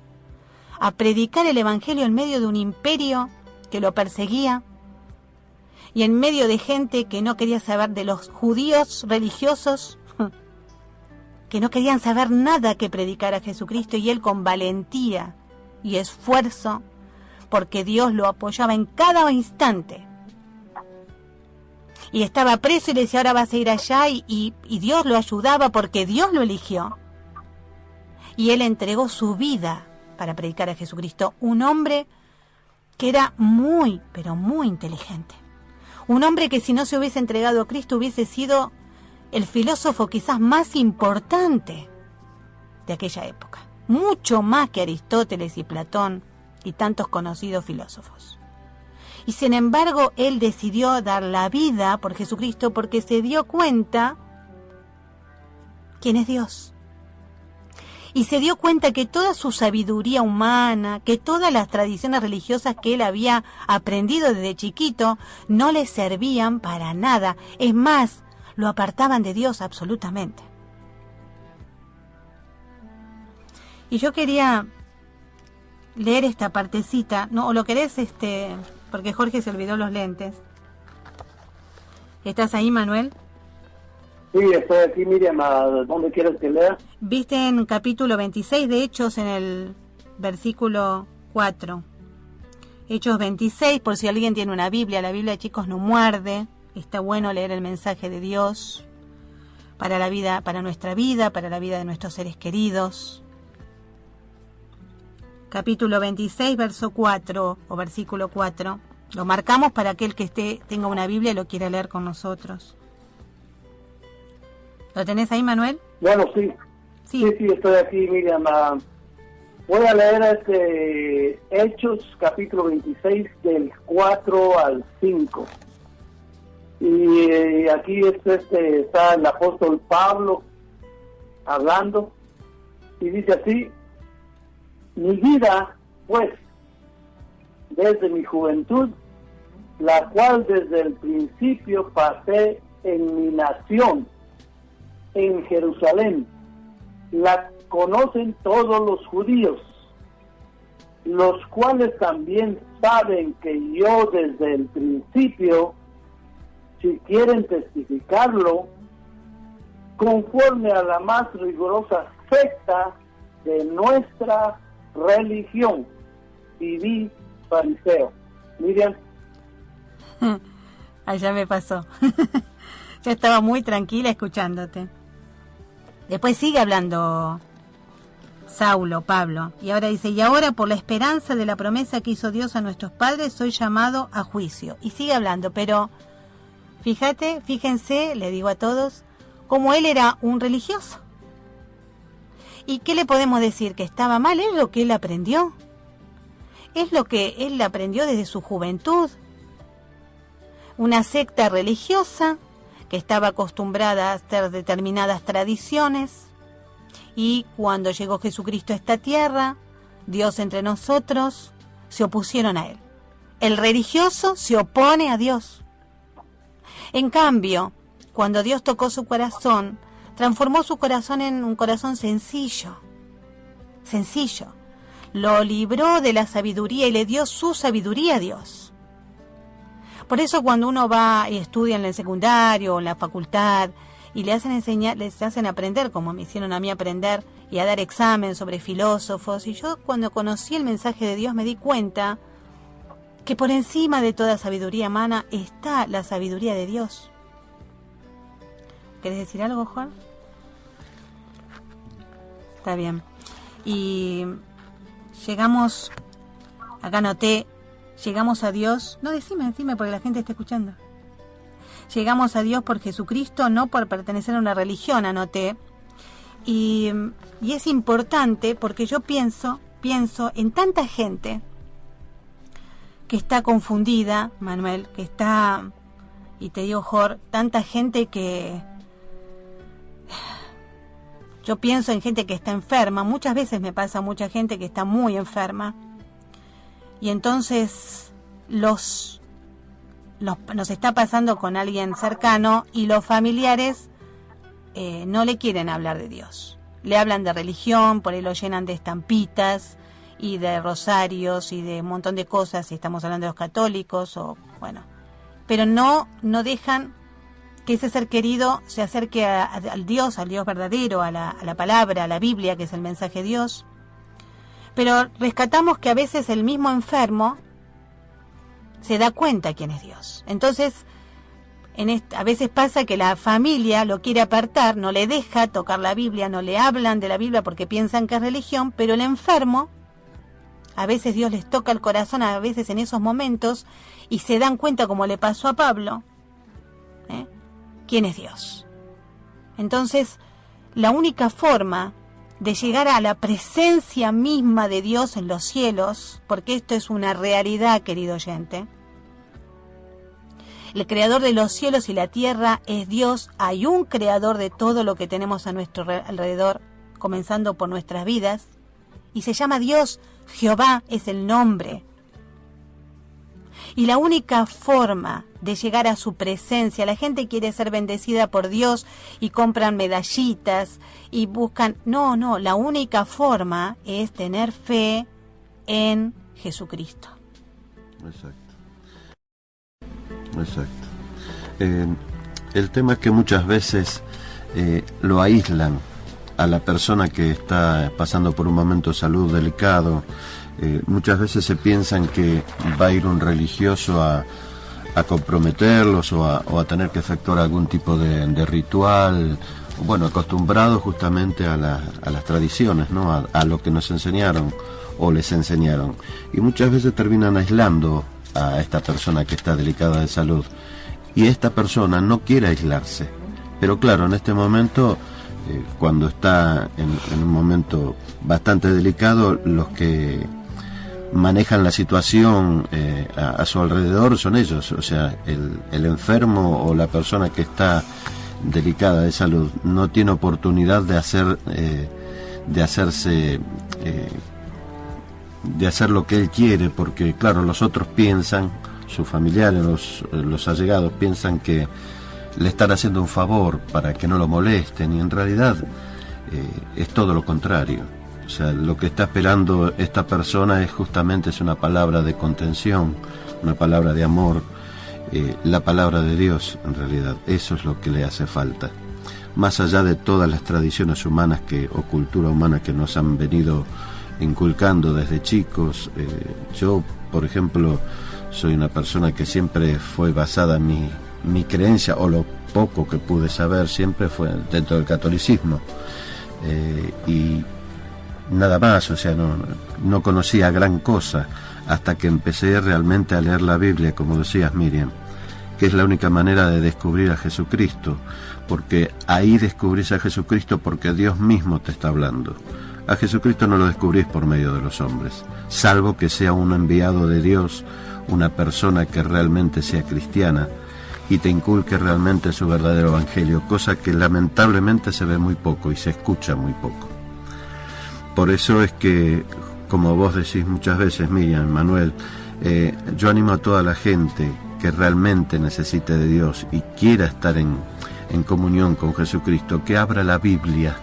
S1: a predicar el evangelio en medio de un imperio que lo perseguía y en medio de gente que no quería saber, de los judíos religiosos que no querían saber nada que predicar a Jesucristo, y él con valentía y esfuerzo, porque Dios lo apoyaba en cada instante. Y estaba preso y le decía, ahora vas a ir allá, y Dios lo ayudaba porque Dios lo eligió. Y él entregó su vida para predicar a Jesucristo. Un hombre que era muy, pero muy inteligente. Un hombre que si no se hubiese entregado a Cristo hubiese sido el filósofo quizás más importante de aquella época, mucho más que Aristóteles y Platón y tantos conocidos filósofos. Y sin embargo, él decidió dar la vida por Jesucristo porque se dio cuenta quién es Dios. Y se dio cuenta que toda su sabiduría humana, que todas las tradiciones religiosas que él había aprendido desde chiquito, no le servían para nada. Es más, lo apartaban de Dios absolutamente. Y yo quería leer esta partecita, ¿no? ¿O lo querés, porque Jorge se olvidó los lentes? ¿Estás ahí, Manuel?
S2: Sí, estoy aquí, Miriam. ¿Dónde quieres que lea?
S1: Viste en capítulo 26 de Hechos, en el versículo 4. Hechos 26, por si alguien tiene una Biblia. La Biblia, chicos, no muerde. Está bueno leer el mensaje de Dios para la vida, para nuestra vida, para la vida de nuestros seres queridos. Capítulo 26, verso 4 o versículo 4. Lo marcamos para aquel que tenga una Biblia y lo quiera leer con nosotros. ¿Lo tenés ahí, Manuel?
S2: Bueno, sí. Sí, estoy aquí, Miriam. Voy a leer Hechos, capítulo 26, del 4 al 5. Y aquí está el apóstol Pablo hablando, y dice así: mi vida, pues, desde mi juventud, la cual desde el principio pasé en mi nación, en Jerusalén, la conocen todos los judíos, los cuales también saben que yo desde el principio, si quieren testificarlo, conforme a la más rigurosa secta de nuestra religión, viví fariseo. Miriam.
S1: Allá me pasó. Yo estaba muy tranquila escuchándote. Después sigue hablando Saulo, Pablo, y ahora dice: y ahora por la esperanza de la promesa que hizo Dios a nuestros padres, soy llamado a juicio. Y sigue hablando, pero fíjense, le digo a todos, cómo él era un religioso. ¿Y qué le podemos decir? ¿Que estaba mal? Es lo que él aprendió. Es lo que él aprendió desde su juventud. Una secta religiosa que estaba acostumbrada a hacer determinadas tradiciones, y cuando llegó Jesucristo a esta tierra, Dios entre nosotros, se opusieron a él. El religioso se opone a Dios. En cambio, cuando Dios tocó su corazón, transformó su corazón en un corazón sencillo. Lo libró de la sabiduría y le dio su sabiduría a Dios. Por eso cuando uno va y estudia en el secundario o en la facultad y les hacen aprender, como me hicieron a mí aprender, y a dar examen sobre filósofos, y yo cuando conocí el mensaje de Dios me di cuenta que por encima de toda sabiduría humana está la sabiduría de Dios. ¿Querés decir algo, Juan? Está bien. Y llegamos, acá anoté, llegamos a Dios. No, decime, porque la gente está escuchando. Llegamos a Dios por Jesucristo, no por pertenecer a una religión, anoté. Y es importante porque yo pienso en tanta gente que está confundida, Manuel, que está, y te digo, Jorge, tanta gente que... Yo pienso en gente que está enferma. Muchas veces me pasa mucha gente que está muy enferma. Y entonces nos está pasando con alguien cercano y los familiares no le quieren hablar de Dios. Le hablan de religión, por ahí lo llenan de estampitas y de rosarios y de un montón de cosas, si estamos hablando de los católicos, o bueno. Pero no dejan que ese ser querido se acerque al Dios verdadero, a la palabra, a la Biblia, que es el mensaje de Dios. Pero rescatamos que a veces el mismo enfermo se da cuenta quién es Dios. Entonces, a veces pasa que la familia lo quiere apartar, no le deja tocar la Biblia, no le hablan de la Biblia porque piensan que es religión, pero el enfermo, a veces Dios les toca el corazón, a veces en esos momentos, y se dan cuenta, como le pasó a Pablo, quién es Dios. Entonces, la única forma de llegar a la presencia misma de Dios en los cielos, porque esto es una realidad, querido oyente. El creador de los cielos y la tierra es Dios. Hay un creador de todo lo que tenemos a nuestro alrededor, comenzando por nuestras vidas, y se llama Dios. Jehová es el nombre. Y la única forma de llegar a su presencia, la gente quiere ser bendecida por Dios y compran medallitas y buscan... No, la única forma es tener fe en Jesucristo.
S3: Exacto. El tema es que muchas veces lo aíslan a la persona que está pasando por un momento de salud delicado. Muchas veces se piensan que va a ir un religioso a comprometerlos o a tener que efectuar algún tipo de ritual, bueno, acostumbrados justamente a las tradiciones, ¿no? A lo que nos enseñaron o les enseñaron. Y muchas veces terminan aislando a esta persona que está delicada de salud. Y esta persona no quiere aislarse. Pero claro, en este momento cuando está en un momento bastante delicado, los que manejan la situación a su alrededor son ellos, o sea, el enfermo o la persona que está delicada de salud no tiene oportunidad de hacer lo que él quiere, porque claro, los otros piensan, sus familiares, los allegados piensan que le están haciendo un favor para que no lo molesten, y en realidad es todo lo contrario. O sea, lo que está esperando esta persona es una palabra de contención, una palabra de amor, la palabra de Dios, en realidad. Eso es lo que le hace falta. Más allá de todas las tradiciones humanas o cultura humana que nos han venido inculcando desde chicos, yo, por ejemplo, soy una persona que siempre fue basada en mi creencia, o lo poco que pude saber siempre fue dentro del catolicismo. Y nada más, o sea, no conocía gran cosa hasta que empecé realmente a leer la Biblia, como decías, Miriam, que es la única manera de descubrir a Jesucristo, porque ahí descubrís a Jesucristo porque Dios mismo te está hablando. A Jesucristo no lo descubrís por medio de los hombres, salvo que sea un enviado de Dios, una persona que realmente sea cristiana y te inculque realmente su verdadero evangelio, cosa que lamentablemente se ve muy poco y se escucha muy poco. Por eso es que, como vos decís muchas veces, Miriam, Manuel, yo animo a toda la gente que realmente necesite de Dios y quiera estar en comunión con Jesucristo, que abra la Biblia,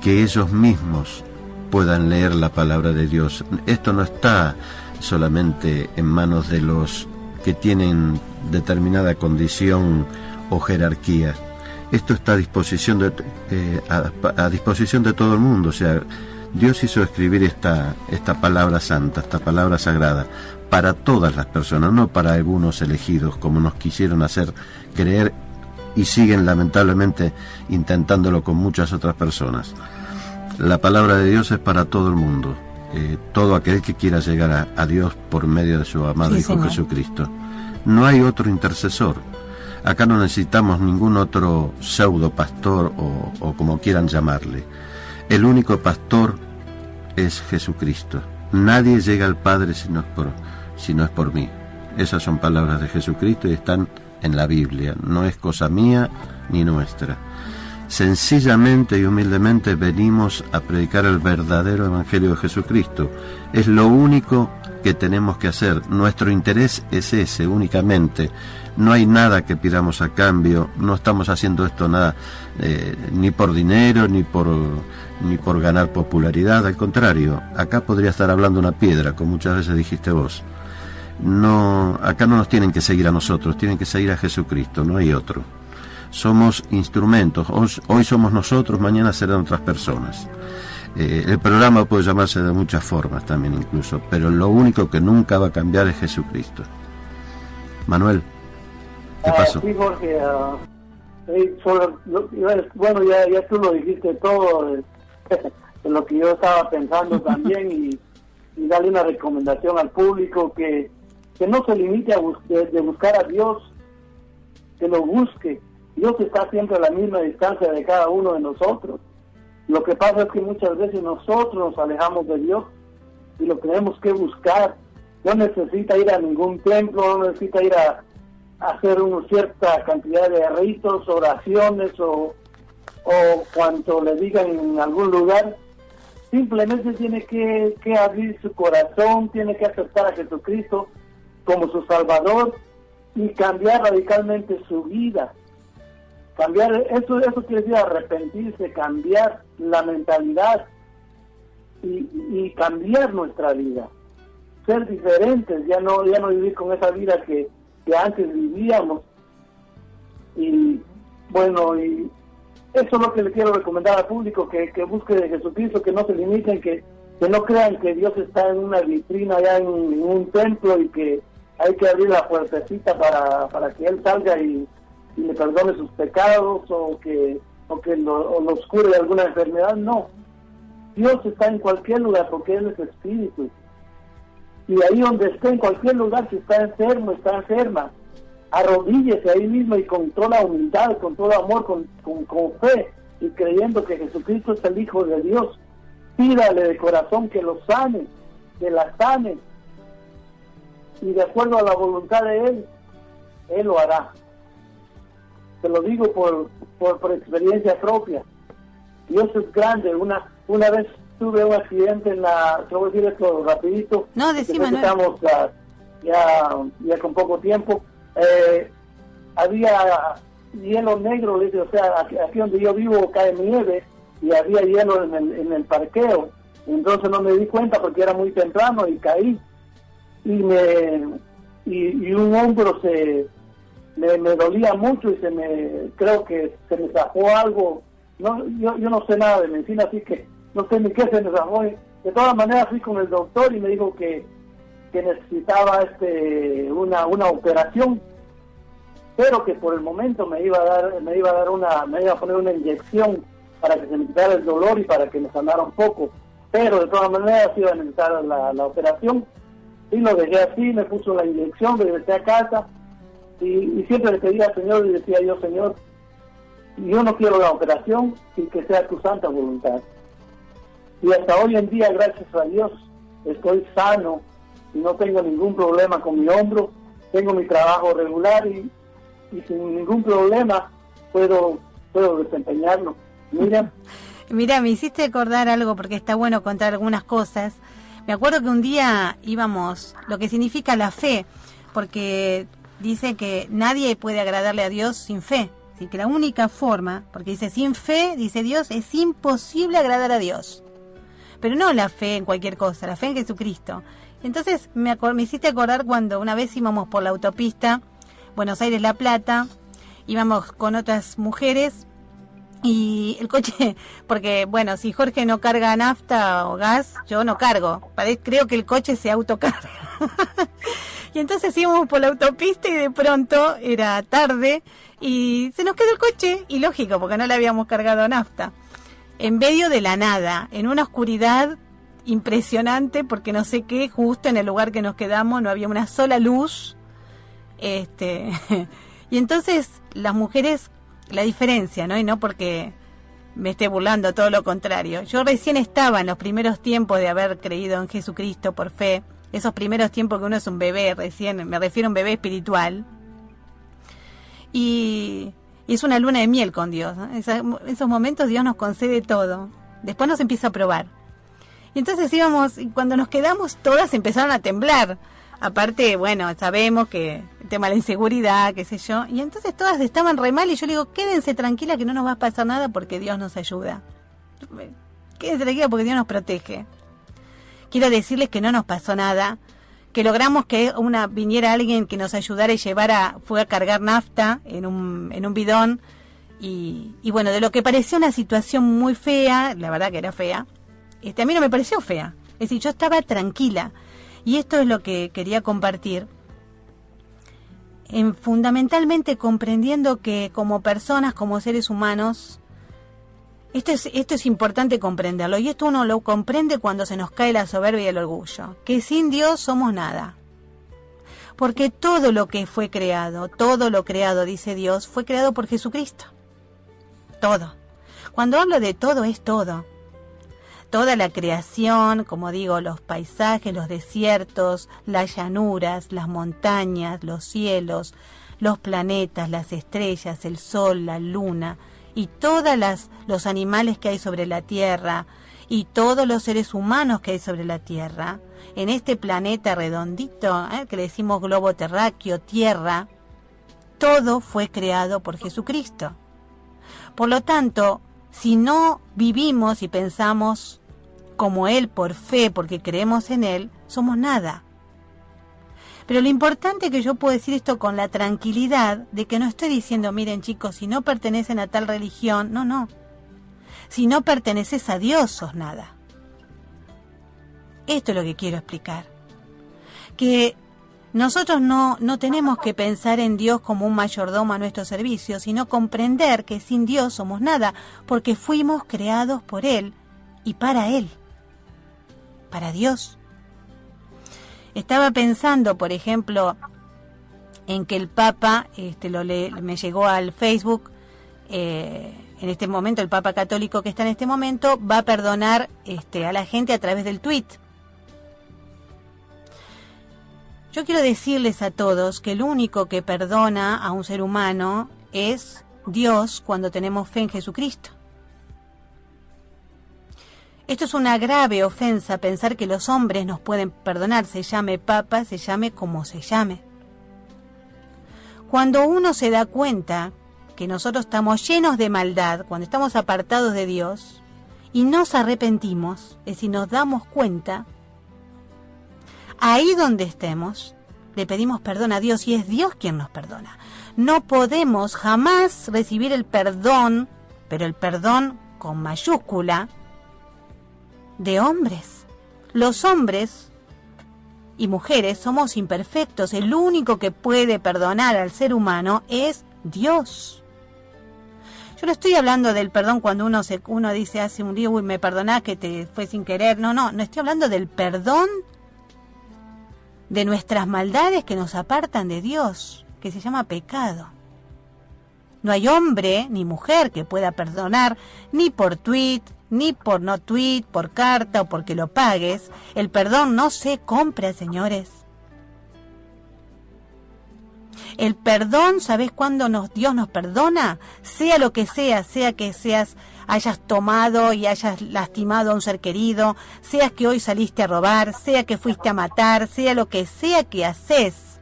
S3: que ellos mismos puedan leer la palabra de Dios. Esto no está solamente en manos de los que tienen determinada condición o jerarquía. Esto está a disposición de todo el mundo. O sea, Dios hizo escribir esta palabra santa, esta palabra sagrada, para todas las personas, no para algunos elegidos, como nos quisieron hacer creer y siguen lamentablemente intentándolo con muchas otras personas. La palabra de Dios es para todo el mundo, todo aquel que quiera llegar a Dios por medio de su amado Hijo Jesucristo. No hay otro intercesor. Acá no necesitamos ningún otro pseudo pastor o como quieran llamarle. El único pastor es Jesucristo. Nadie llega al Padre si no es por mí. Esas son palabras de Jesucristo y están en la Biblia. No es cosa mía ni nuestra. Sencillamente y humildemente venimos a predicar el verdadero evangelio de Jesucristo. Es lo único que tenemos que hacer. Nuestro interés es ese únicamente. No hay nada que pidamos a cambio. No estamos haciendo esto nada ni por dinero ni por ganar popularidad. Al contrario, acá podría estar hablando una piedra, como muchas veces dijiste vos. No, acá no nos tienen que seguir a nosotros, tienen que seguir a Jesucristo, no hay otro. Somos instrumentos. Hoy somos nosotros, mañana serán otras personas. El programa puede llamarse de muchas formas también incluso, pero lo único que nunca va a cambiar es Jesucristo. Manuel, ¿qué pasó?
S2: Sí, Jorge, bueno, ya tú lo dijiste todo, en lo que yo estaba pensando también, y darle una recomendación al público que no se limite de buscar a Dios, que lo busque. Dios está siempre a la misma distancia de cada uno de nosotros. Lo que pasa es que muchas veces nosotros nos alejamos de Dios y lo tenemos que buscar. No necesita ir a ningún templo, no necesita ir a hacer una cierta cantidad de ritos, oraciones o cuanto le digan en algún lugar. Simplemente tiene que abrir su corazón, tiene que aceptar a Jesucristo como su Salvador y cambiar radicalmente su vida. Cambiar, eso quiere decir arrepentirse, cambiar la mentalidad y cambiar nuestra vida, ser diferentes, ya no vivir con esa vida que antes vivíamos. Y bueno, y eso es lo que le quiero recomendar al público, que busque de Jesucristo, que no se limiten, que no crean que Dios está en una vitrina allá en un templo y que hay que abrir la puertecita para que Él salga y le perdone sus pecados o que los cure de alguna enfermedad. No, Dios está en cualquier lugar porque Él es Espíritu, y ahí donde esté, en cualquier lugar, si está enfermo, está enferma, arrodíllese ahí mismo y con toda humildad, con todo amor, con fe, y creyendo que Jesucristo es el Hijo de Dios. Pídale de corazón que lo sane, que la sane, y de acuerdo a la voluntad de Él lo hará. Te lo digo por experiencia propia. Dios es grande. Una vez tuve un accidente te voy a decir esto rapidito.
S1: No, decime,
S2: estamos ya con poco tiempo. Había hielo negro, o sea, aquí donde yo vivo cae nieve, y había hielo en el parqueo. Entonces no me di cuenta porque era muy temprano y caí. Y un hombro me dolía mucho y creo que se me zafó algo. No, yo no sé nada de medicina, así que no sé ni qué se me zafó. De todas maneras fui con el doctor y me dijo que necesitaba una operación, pero que por el momento me iba a poner una inyección para que se me quitara el dolor y para que me sanara un poco, pero de todas maneras iba a necesitar la operación. Y lo dejé así, me puso la inyección, regresé a casa y siempre le pedía al Señor y decía yo: Señor, yo no quiero la operación y que sea tu santa voluntad. Y hasta hoy en día, gracias a Dios, estoy sano y no tengo ningún problema con mi hombro, tengo mi trabajo regular y sin ningún problema puedo desempeñarlo.
S1: Mira, me hiciste acordar algo, porque está bueno contar algunas cosas. Me acuerdo que un día íbamos, lo que significa la fe, porque dice que nadie puede agradarle a Dios sin fe. Así que la única forma, porque dice sin fe, dice Dios, es imposible agradar a Dios. Pero no la fe en cualquier cosa, la fe en Jesucristo. Entonces me hiciste acordar cuando una vez íbamos por la autopista Buenos Aires-La Plata, íbamos con otras mujeres y el coche, porque bueno, si Jorge no carga nafta o gas, yo no cargo. Creo que el coche se autocarga. Y entonces íbamos por la autopista y de pronto era tarde y se nos quedó el coche, y lógico, porque no le habíamos cargado nafta. En medio de la nada, en una oscuridad impresionante, porque no sé qué, justo en el lugar que nos quedamos no había una sola luz. Y entonces las mujeres, la diferencia, ¿no? Y no porque me esté burlando, todo lo contrario. Yo recién estaba en los primeros tiempos de haber creído en Jesucristo por fe, esos primeros tiempos que uno es un bebé, recién, me refiero a un bebé espiritual. Y es una luna de miel con Dios, ¿no? Esos momentos Dios nos concede todo. Después nos empieza a probar. Y entonces íbamos, y cuando nos quedamos todas empezaron a temblar. Aparte, bueno, sabemos que el tema de la inseguridad, qué sé yo. Y entonces todas estaban re mal y yo le digo: quédense tranquila que no nos va a pasar nada porque Dios nos ayuda. Quédense tranquila porque Dios nos protege. Quiero decirles que no nos pasó nada, que logramos que viniera alguien que nos ayudara y fue a cargar nafta en un bidón. Y bueno, de lo que parecía una situación muy fea, la verdad que era fea, a mí no me pareció fea. Es decir, yo estaba tranquila. Y esto es lo que quería compartir, fundamentalmente comprendiendo que como personas, como seres humanos, esto es importante comprenderlo, y esto uno lo comprende cuando se nos cae la soberbia y el orgullo, que sin Dios somos nada. Porque todo lo que fue creado, todo lo creado, dice Dios, fue creado por Jesucristo. Todo. Cuando hablo de todo, es todo. Toda la creación, como digo, los paisajes, los desiertos, las llanuras, las montañas, los cielos, los planetas, las estrellas, el sol, la luna, y todos los animales que hay sobre la Tierra, y todos los seres humanos que hay sobre la Tierra, en este planeta redondito, que le decimos globo terráqueo, Tierra, todo fue creado por Jesucristo. Por lo tanto, si no vivimos y pensamos como Él por fe, porque creemos en Él, somos nada. Pero lo importante es que yo puedo decir esto con la tranquilidad de que no estoy diciendo: miren chicos, si no pertenecen a tal religión, no. Si no perteneces a Dios, sos nada. Esto es lo que quiero explicar. Que nosotros no tenemos que pensar en Dios como un mayordomo a nuestro servicio, sino comprender que sin Dios somos nada, porque fuimos creados por Él y para Él. Para Dios. Estaba pensando, por ejemplo, en que el Papa, me llegó al Facebook, en este momento, el Papa Católico que está en este momento, va a perdonar a la gente a través del tweet. Yo quiero decirles a todos que el único que perdona a un ser humano es Dios cuando tenemos fe en Jesucristo. Esto es una grave ofensa pensar que los hombres nos pueden perdonar, se llame Papa, se llame como se llame. Cuando uno se da cuenta que nosotros estamos llenos de maldad, cuando estamos apartados de Dios y nos arrepentimos, es decir, nos damos cuenta, ahí donde estemos, le pedimos perdón a Dios y es Dios quien nos perdona. No podemos jamás recibir el perdón, pero el perdón con mayúscula, de hombres. Los hombres y mujeres somos imperfectos. El único que puede perdonar al ser humano es Dios. Yo no estoy hablando del perdón cuando uno dice hace un día, uy, me perdonás que te fue sin querer. No estoy hablando del perdón de nuestras maldades que nos apartan de Dios, que se llama pecado. No hay hombre ni mujer que pueda perdonar ni por tweet, ni por no tweet, por carta o porque lo pagues. El perdón no se compra, señores. El perdón, ¿sabes cuándo Dios nos perdona? Sea lo que sea que hayas tomado y hayas lastimado a un ser querido, seas que hoy saliste a robar, sea que fuiste a matar, sea lo que sea que haces.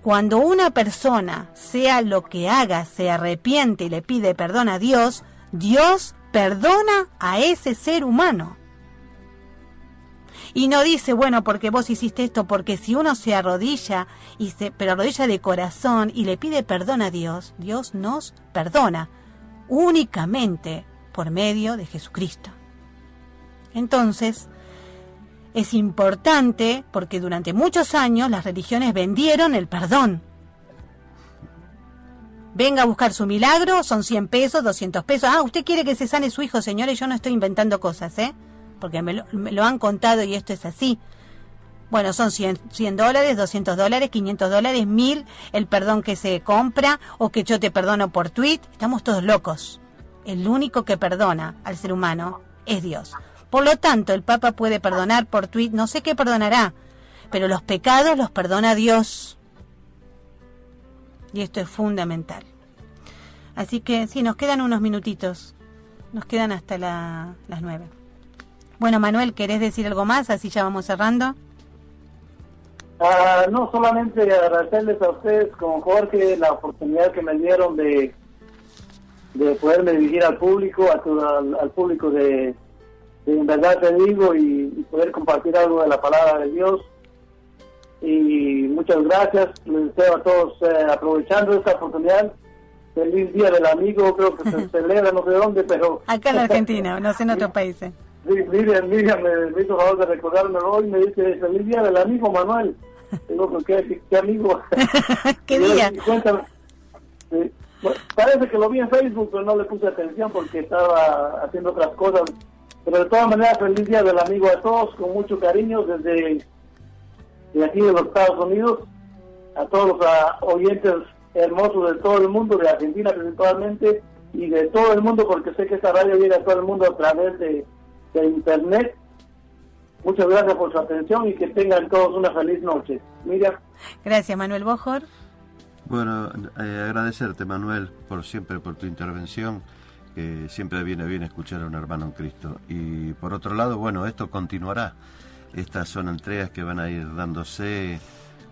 S1: Cuando una persona, sea lo que haga, se arrepiente y le pide perdón a Dios, Dios perdona a ese ser humano. Y no dice, bueno, porque vos hiciste esto, porque si uno se arrodilla, pero arrodilla de corazón y le pide perdón a Dios, Dios nos perdona únicamente por medio de Jesucristo. Entonces, es importante porque durante muchos años las religiones vendieron el perdón. Venga a buscar su milagro, son 100 pesos, 200 pesos. Ah, usted quiere que se sane su hijo, señores, yo no estoy inventando cosas, porque me lo han contado y esto es así. Bueno, son $100, $200, $500, $1,000, el perdón que se compra o que yo te perdono por tweet. Estamos todos locos. El único que perdona al ser humano es Dios. Por lo tanto, el Papa puede perdonar por tweet, no sé qué perdonará, pero los pecados los perdona Dios. Y esto es fundamental. Así que sí, nos quedan unos minutitos. Nos quedan hasta las 9. Bueno, Manuel, ¿querés decir algo más? Así ya vamos cerrando.
S2: No, solamente agradecerles a ustedes como Jorge la oportunidad que me dieron de poderme dirigir al público, al público de En Verdad Te Digo y poder compartir algo de la palabra de Dios. Y muchas gracias, les deseo a todos, aprovechando esta oportunidad, feliz Día del Amigo, creo que se celebra no sé dónde, pero...
S1: Acá en la Argentina, no sé en otros países.
S2: Miriam me hizo favor de recordármelo hoy, me dice, feliz Día del Amigo, Manuel. Digo, ¿qué amigo?
S1: ¿Qué día?
S2: Cuéntame. Bueno, parece que lo vi en Facebook, pero no le puse atención porque estaba haciendo otras cosas. Pero de todas maneras, feliz Día del Amigo a todos, con mucho cariño, desde aquí de los Estados Unidos, a todos los oyentes hermosos de todo el mundo, de Argentina principalmente, y de todo el mundo, porque sé que esta radio llega a todo el mundo a través de internet. Muchas gracias por su atención y que tengan todos una feliz noche. Miriam.
S1: Gracias, Manuel Bojor.
S3: Bueno, agradecerte, Manuel, siempre por tu intervención, que siempre viene bien escuchar a un hermano en Cristo. Y por otro lado, bueno, esto continuará. Estas son entregas que van a ir dándose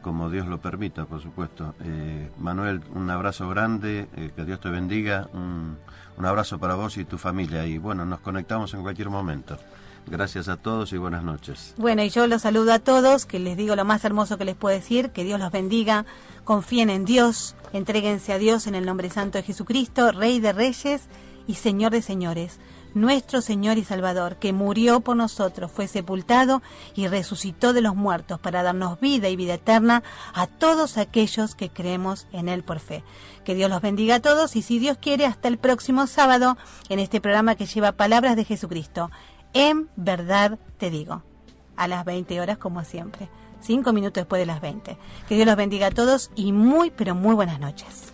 S3: como Dios lo permita, por supuesto. Manuel, un abrazo grande, que Dios te bendiga, un abrazo para vos y tu familia. Y bueno, nos conectamos en cualquier momento. Gracias a todos y buenas noches.
S1: Bueno, y yo los saludo a todos, que les digo lo más hermoso que les puedo decir, que Dios los bendiga, confíen en Dios, entréguense a Dios en el nombre santo de Jesucristo, Rey de Reyes y Señor de Señores, nuestro Señor y Salvador, que murió por nosotros, fue sepultado y resucitó de los muertos para darnos vida y vida eterna a todos aquellos que creemos en Él por fe. Que Dios los bendiga a todos y si Dios quiere, hasta el próximo sábado en este programa que lleva palabras de Jesucristo. En Verdad Te Digo, a las 20 horas como siempre, 5 minutos después de las 20. Que Dios los bendiga a todos y muy, pero muy buenas noches.